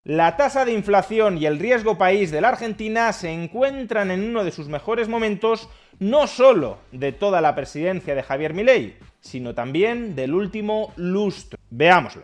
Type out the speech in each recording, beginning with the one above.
La tasa de inflación y el riesgo país de la Argentina se encuentran en uno de sus mejores momentos, no solo de toda la presidencia de Javier Milei, sino también del último lustro. Veámoslo.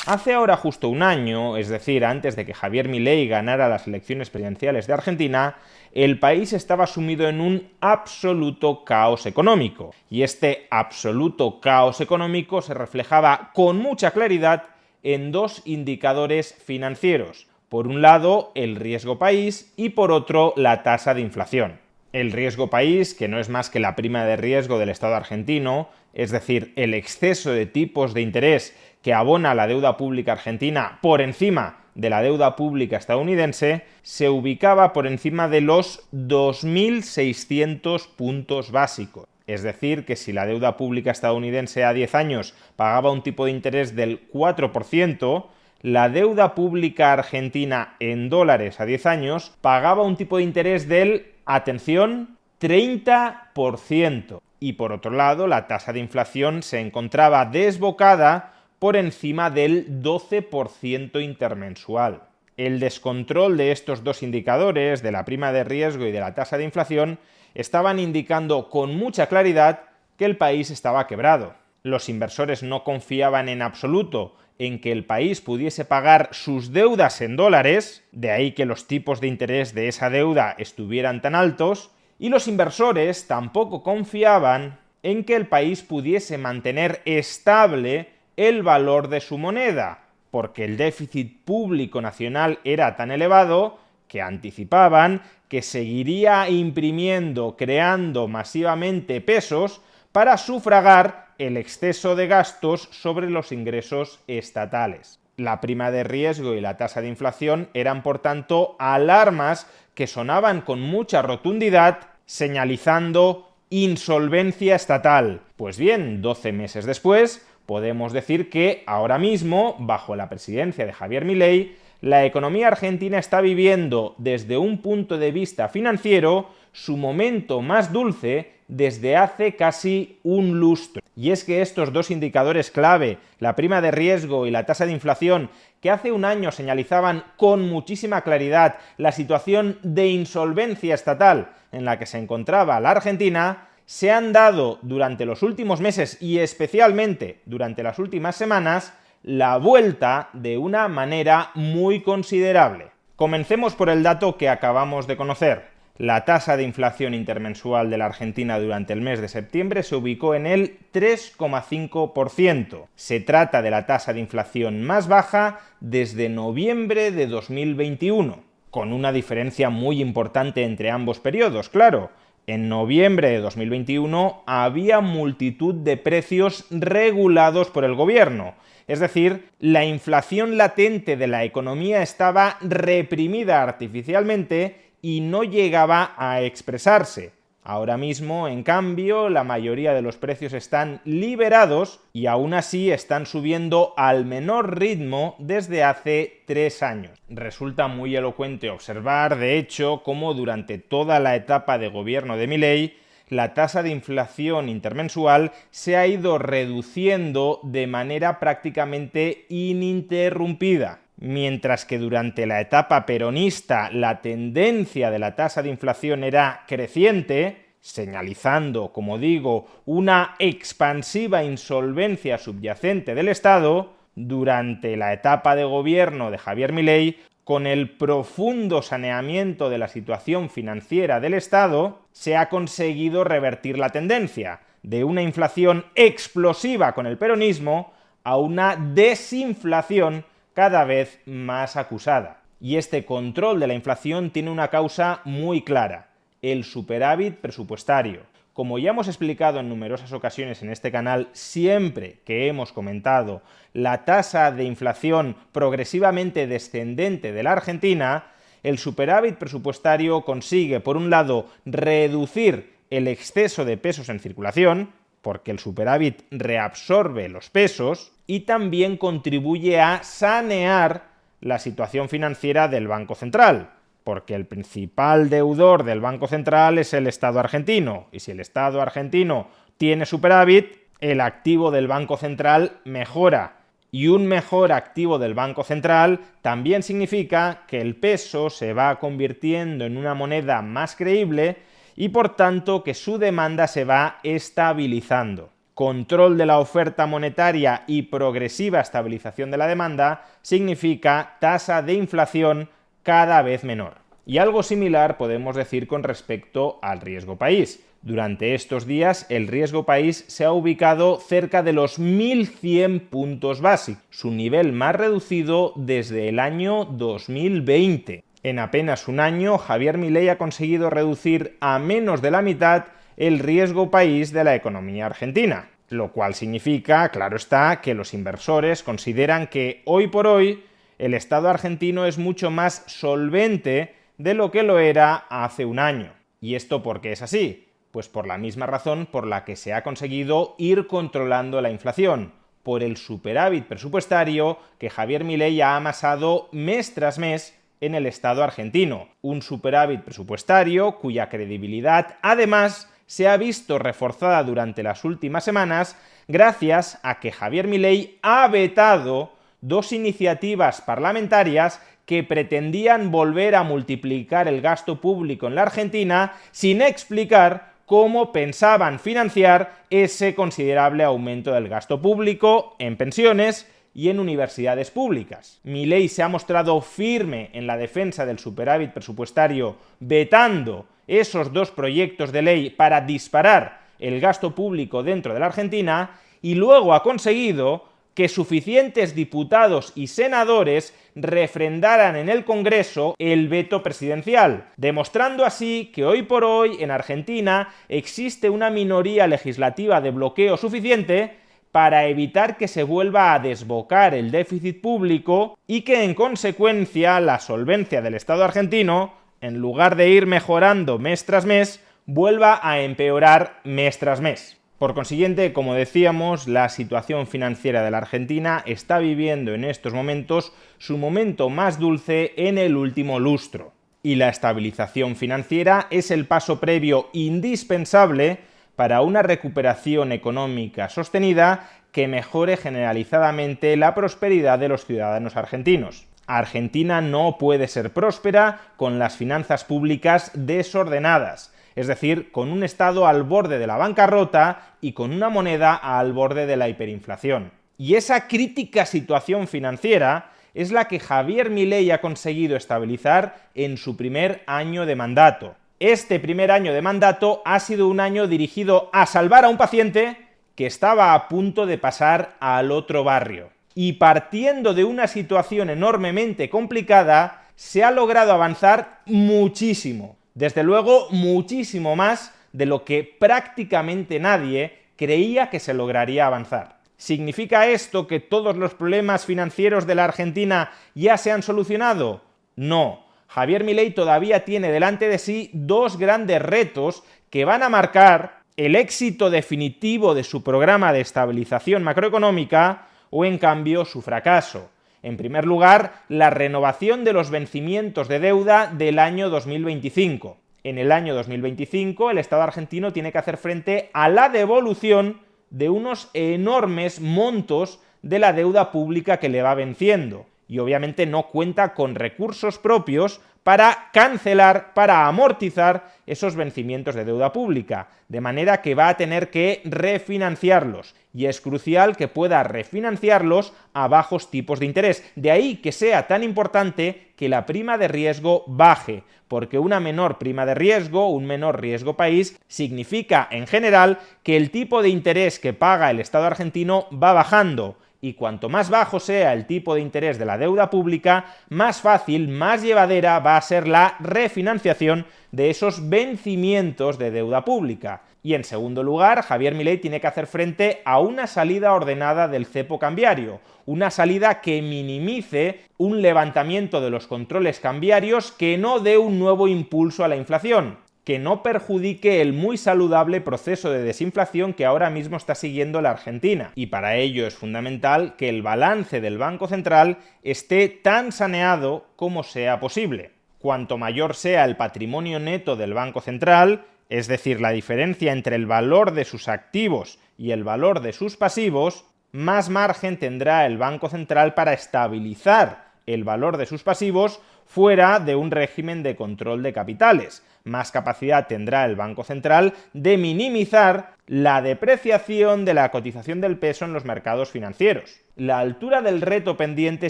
Hace ahora justo un año, es decir, antes de que Javier Milei ganara las elecciones presidenciales de Argentina, el país estaba sumido en un absoluto caos económico. Y este absoluto caos económico se reflejaba con mucha claridad en dos indicadores financieros. Por un lado, el riesgo país y por otro, la tasa de inflación. El riesgo país, que no es más que la prima de riesgo del Estado argentino, es decir, el exceso de tipos de interés que abona la deuda pública argentina por encima de la deuda pública estadounidense, se ubicaba por encima de los 2.600 puntos básicos. Es decir, que si la deuda pública estadounidense a 10 años pagaba un tipo de interés del 4%, la deuda pública argentina en dólares a 10 años pagaba un tipo de interés del, atención, 30%. Y por otro lado, la tasa de inflación se encontraba desbocada por encima del 12% intermensual. El descontrol de estos dos indicadores, de la prima de riesgo y de la tasa de inflación, estaban indicando con mucha claridad que el país estaba quebrado. Los inversores no confiaban en absoluto en que el país pudiese pagar sus deudas en dólares, de ahí que los tipos de interés de esa deuda estuvieran tan altos, y los inversores tampoco confiaban en que el país pudiese mantener estable el valor de su moneda, porque el déficit público nacional era tan elevado que anticipaban que seguiría imprimiendo, creando masivamente pesos para sufragar el exceso de gastos sobre los ingresos estatales. La prima de riesgo y la tasa de inflación eran, por tanto, alarmas que sonaban con mucha rotundidad, señalizando insolvencia estatal. Pues bien, 12 meses después, podemos decir que ahora mismo, bajo la presidencia de Javier Milei, la economía argentina está viviendo desde un punto de vista financiero su momento más dulce desde hace casi un lustro. Y es que estos dos indicadores clave, la prima de riesgo y la tasa de inflación, que hace un año señalizaban con muchísima claridad la situación de insolvencia estatal en la que se encontraba la Argentina, se han dado durante los últimos meses y especialmente durante las últimas semanas la vuelta de una manera muy considerable. Comencemos por el dato que acabamos de conocer. La tasa de inflación intermensual de la Argentina durante el mes de septiembre se ubicó en el 3,5%. Se trata de la tasa de inflación más baja desde noviembre de 2021, con una diferencia muy importante entre ambos periodos, claro. En noviembre de 2021 había multitud de precios regulados por el gobierno. Es decir, la inflación latente de la economía estaba reprimida artificialmente y no llegaba a expresarse. Ahora mismo, en cambio, la mayoría de los precios están liberados y aún así están subiendo al menor ritmo desde hace 3 años. Resulta muy elocuente observar, de hecho, cómo durante toda la etapa de gobierno de Milei, la tasa de inflación intermensual se ha ido reduciendo de manera prácticamente ininterrumpida. Mientras que durante la etapa peronista la tendencia de la tasa de inflación era creciente, señalizando, como digo, una expansiva insolvencia subyacente del Estado, durante la etapa de gobierno de Javier Milei, con el profundo saneamiento de la situación financiera del Estado, se ha conseguido revertir la tendencia de una inflación explosiva con el peronismo a una desinflación cada vez más acusada. Y este control de la inflación tiene una causa muy clara: el superávit presupuestario. Como ya hemos explicado en numerosas ocasiones en este canal, siempre que hemos comentado la tasa de inflación progresivamente descendente de la Argentina, el superávit presupuestario consigue, por un lado, reducir el exceso de pesos en circulación, porque el superávit reabsorbe los pesos, y también contribuye a sanear la situación financiera del Banco Central, porque el principal deudor del Banco Central es el Estado argentino, y si el Estado argentino tiene superávit, el activo del Banco Central mejora, Y un mejor activo del Banco Central también significa que el peso se va convirtiendo en una moneda más creíble y por tanto que su demanda se va estabilizando. Control de la oferta monetaria y progresiva estabilización de la demanda significa tasa de inflación cada vez menor. Y algo similar podemos decir con respecto al riesgo país. Durante estos días el riesgo país se ha ubicado cerca de los 1.100 puntos básicos, su nivel más reducido desde el año 2020. En apenas un año, Javier Milei ha conseguido reducir a menos de la mitad el riesgo país de la economía argentina, lo cual significa, claro está, que los inversores consideran que hoy por hoy el Estado argentino es mucho más solvente de lo que lo era hace un año. ¿Y esto por qué es así? Pues por la misma razón por la que se ha conseguido ir controlando la inflación, por el superávit presupuestario que Javier Milei ha amasado mes tras mes en el Estado argentino. Un superávit presupuestario cuya credibilidad, además, se ha visto reforzada durante las últimas semanas gracias a que Javier Milei ha vetado dos iniciativas parlamentarias que pretendían volver a multiplicar el gasto público en la Argentina sin explicar cómo pensaban financiar ese considerable aumento del gasto público en pensiones y en universidades públicas. Milei se ha mostrado firme en la defensa del superávit presupuestario, vetando esos dos proyectos de ley para disparar el gasto público dentro de la Argentina, y luego ha conseguido que suficientes diputados y senadores refrendaran en el Congreso el veto presidencial, demostrando así que hoy por hoy en Argentina existe una minoría legislativa de bloqueo suficiente para evitar que se vuelva a desbocar el déficit público y que en consecuencia la solvencia del Estado argentino, en lugar de ir mejorando mes tras mes, vuelva a empeorar mes tras mes. Por consiguiente, como decíamos, la situación financiera de la Argentina está viviendo en estos momentos su momento más dulce en el último lustro. Y la estabilización financiera es el paso previo indispensable para una recuperación económica sostenida que mejore generalizadamente la prosperidad de los ciudadanos argentinos. Argentina no puede ser próspera con las finanzas públicas desordenadas, es decir, con un Estado al borde de la bancarrota y con una moneda al borde de la hiperinflación. Y esa crítica situación financiera es la que Javier Milei ha conseguido estabilizar en su primer año de mandato. Este primer año de mandato ha sido un año dirigido a salvar a un paciente que estaba a punto de pasar al otro barrio. Y partiendo de una situación enormemente complicada, se ha logrado avanzar muchísimo. Desde luego, muchísimo más de lo que prácticamente nadie creía que se lograría avanzar. ¿Significa esto que todos los problemas financieros de la Argentina ya se han solucionado? No. Javier Milei todavía tiene delante de sí dos grandes retos que van a marcar el éxito definitivo de su programa de estabilización macroeconómica o, en cambio, su fracaso. En primer lugar, la renovación de los vencimientos de deuda del año 2025. En el año 2025, el Estado argentino tiene que hacer frente a la devolución de unos enormes montos de la deuda pública que le va venciendo. Y obviamente no cuenta con recursos propios para cancelar, para amortizar esos vencimientos de deuda pública, de manera que va a tener que refinanciarlos, y es crucial que pueda refinanciarlos a bajos tipos de interés. De ahí que sea tan importante que la prima de riesgo baje, porque una menor prima de riesgo, un menor riesgo país, significa en general que el tipo de interés que paga el Estado argentino va bajando. Y cuanto más bajo sea el tipo de interés de la deuda pública, más fácil, más llevadera va a ser la refinanciación de esos vencimientos de deuda pública. Y en segundo lugar, Javier Milei tiene que hacer frente a una salida ordenada del cepo cambiario, una salida que minimice un levantamiento de los controles cambiarios que no dé un nuevo impulso a la inflación, que no perjudique el muy saludable proceso de desinflación que ahora mismo está siguiendo la Argentina. Y para ello es fundamental que el balance del Banco Central esté tan saneado como sea posible. Cuanto mayor sea el patrimonio neto del Banco Central, es decir, la diferencia entre el valor de sus activos y el valor de sus pasivos, más margen tendrá el Banco Central para estabilizar el valor de sus pasivos fuera de un régimen de control de capitales. Más capacidad tendrá el Banco Central de minimizar la depreciación de la cotización del peso en los mercados financieros. La altura del reto pendiente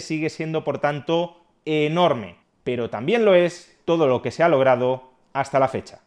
sigue siendo, por tanto, enorme, pero también lo es todo lo que se ha logrado hasta la fecha.